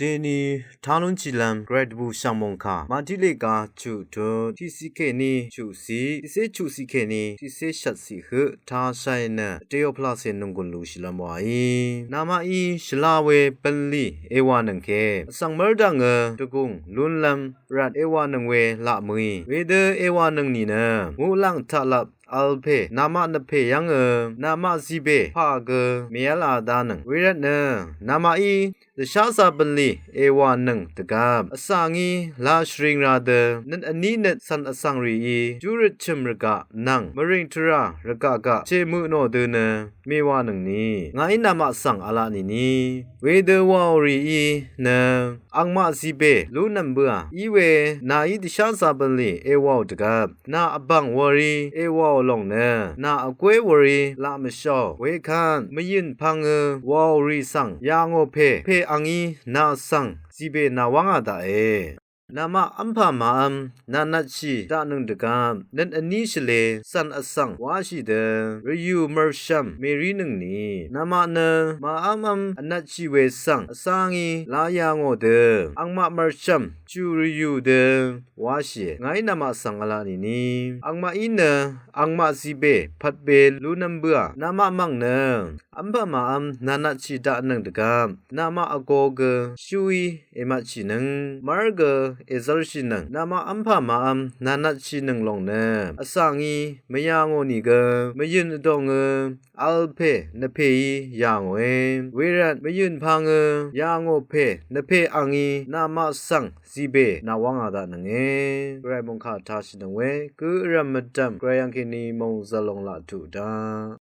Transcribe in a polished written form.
ဒီနီထားလုံးချီလမ်ဂရက်ဘူးရှောင်းမုံခါမာတိလေကာချူဒွန်တီစီခေနီချူစီတီစေချူစီခေနီတီစေရှတ်စီဟထားဆိုင်နတေယောဖလာစေနုံကွန်လူရှိလမ်ဝါယီနာမအီရှလာဝေပန်လီအေဝါနံခေအစံမရဒငတကုံလွန်လမ်ရတ်အေဝါနံဝေလာမွေဝေဒအေဝါနံနီနငူလန့်ထလပ်อัลเพนามานเพยังนามาซีเบพากเมียลาดานังเวรเนนามาอีเดชาซาบันลีเอวานังตะกาอสางีลาชริงราเดนันอันนี้เนสันอสังรีจูริชิมรกะนังมริงทรารกะกะเจมุโนเดเนเมวานังนี้งายนามาสังอาลานีเวเดวารีเนอังมาซีเบลูนัมเบืออีเวนาอีเดชาซาบันลีเอวาตะกานาอบังวารีเอวาลงเนนาอกวยวรีลามชอเวคันมยินพังวอรีสังยางโอเพอังอีนาสังซีเบนาวังอาดาเอนามาอัมพามาอัมนานัดชีตานึงตะกามนันอันนี้ชเลสันอสังวาชีเดรยูเมอร์ชัมเมรีนึงนี้นามาเนมาอัมอันนัดชีเวสังอสังอีลายางโอเดอังมาเมอร์ชัมจูรยูเดวาชีไงนามาสังอลานีอังมาอินอังมาซีเบพัดเบลูนัมเบือนามามังเนอัมพามาอัมนานัดชีตานึงตะกามนามาอโกเกชูอีเอมาชีนึงมาร์เกเอซอร์ชินังนามาอัมพามาอัมนานัดชินังลงเนอสังอีมยางโอนีเกมยินดงอัลเพนเพยยางเวเวรัตมยินพังยางโอเพนเพอังอีนามาสังซีเบนาวังอาดานังไกรมงคาทาชินังเวกุรมดัมไกรยังคินีมงซาลงลาตุดา